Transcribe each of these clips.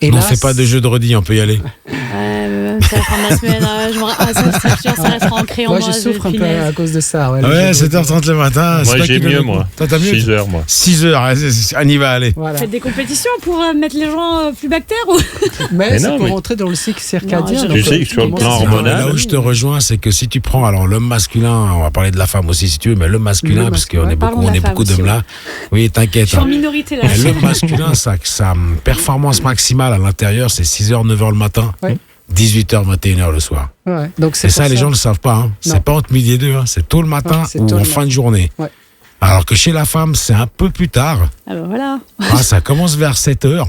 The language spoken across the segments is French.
Et là, fais pas de jeu de redis, on peut y aller. C'est la fin de la semaine, ça restera ancré en moi. Moi, je souffre un peu à cause de ça. Ouais, 7h30 le matin. Moi, j'ai mieux, moi. Toi, t'as mieux 6h, moi. 6h, on y va, aller. Voilà. Faites des compétitions pour mettre les gens plus bactères ou... Mais c'est pour rentrer dans le cycle circadien. Tu sais que sur le plan hormonal... Là où je te rejoins, c'est que si tu prends alors l'homme masculin, on va parler de la femme aussi si tu veux, mais le masculin, parce qu'on est beaucoup d'hommes là. Oui, t'inquiète. Je suis en minorité là. Le masculin, sa performance maximale à l'intérieur, c'est 6h, 9h le matin. 18h, 21h le soir. Ouais. Donc et ça, les gens ne le savent pas. Hein. C'est pas entre midi et 2, hein. C'est tôt le matin ou en fin de journée. Ouais. Alors que chez la femme, c'est un peu plus tard. Alors voilà. Ça commence vers 7h.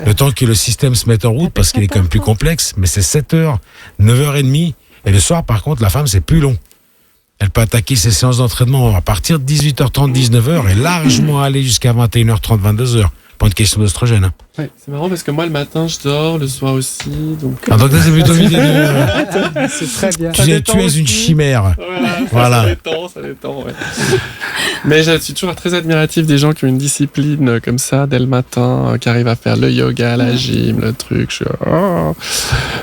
Le temps que le système se mette en route, parce qu'il est quand même plus complexe. Mais c'est 7h, 9h30. Et le soir, par contre, la femme, c'est plus long. Elle peut attaquer ses séances d'entraînement à partir de 18h30, 19h et largement aller jusqu'à 21h30, 22h. Pas une question d'oestrogène. Hein. Ouais, c'est marrant parce que moi le matin je dors, le soir aussi. Donc... Ah, donc là c'est plutôt l'idée de... C'est très bien. Tu es une chimère. Voilà. Ça détend, ouais. Mais je suis toujours très admiratif des gens qui ont une discipline comme ça dès le matin, qui arrivent à faire le yoga, la gym, le truc.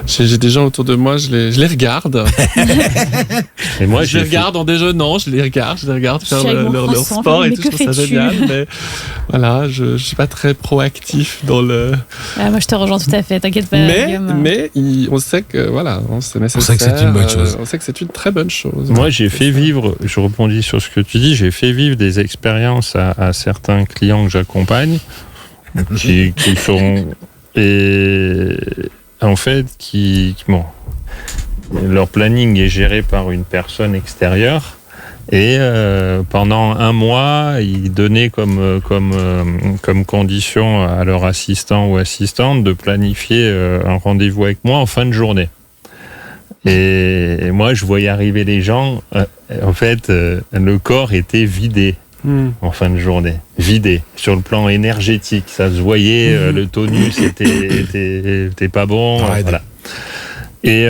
J'ai des gens autour de moi, je les regarde. Et moi, je les regarde en déjeunant, je les regarde faire leur sport et tout, je trouve ça génial. Mais voilà, je suis pas très proactif dans le... moi je te rejoins tout à fait, t'inquiète pas. Mais on sait que voilà, c'est nécessaire. On sait que c'est une bonne chose. On sait que c'est une très bonne chose. Moi j'ai fait vivre, je rebondis sur ce que tu dis, j'ai fait vivre des expériences à certains clients que j'accompagne qui sont... Et en fait, leur planning est géré par une personne extérieure. Et pendant un mois, ils donnaient comme condition à leur assistant ou assistante de planifier un rendez-vous avec moi en fin de journée. Et moi, je voyais arriver les gens. En fait, le corps était vidé en fin de journée. Vidé. Sur le plan énergétique, ça se voyait. Le tonus était pas bon. Voilà. Et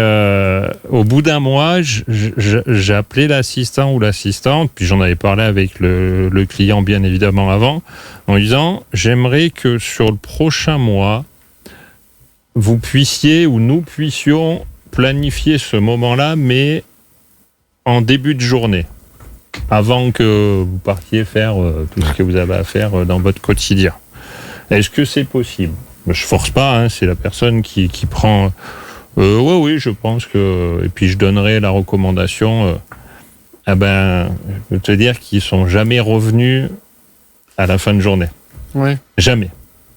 au bout d'un mois, j'ai appelé l'assistant ou l'assistante, puis j'en avais parlé avec le client bien évidemment avant, en lui disant « J'aimerais que sur le prochain mois, vous puissiez ou nous puissions planifier ce moment-là, mais en début de journée, avant que vous partiez faire tout ce que vous avez à faire dans votre quotidien. Est-ce que c'est possible ?» Je force pas, hein, c'est la personne qui prend... oui, je pense que... Et puis je donnerai la recommandation. Je peux te dire qu'ils sont jamais revenus à la fin de journée. Ouais. Jamais.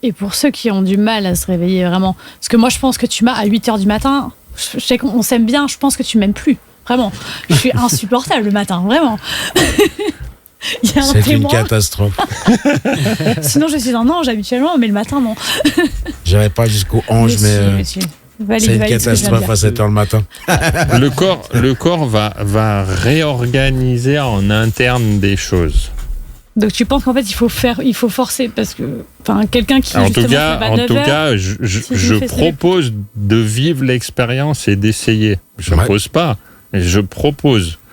Et pour ceux qui ont du mal à se réveiller vraiment, parce que moi je pense que tu m'as à 8h du matin, je sais qu'on s'aime bien, je pense que tu m'aimes plus. Vraiment. Je suis insupportable le matin, vraiment. C'est une catastrophe. Sinon je suis un ange habituellement, mais le matin non. J'irai pas jusqu'au ange, mais... C'est une catastrophe à 7h le matin. Le corps va réorganiser en interne des choses. Donc tu penses qu'en fait il faut forcer parce que quelqu'un qui en tout cas je propose de vivre l'expérience et d'essayer. Je ne pose pas, mais je propose.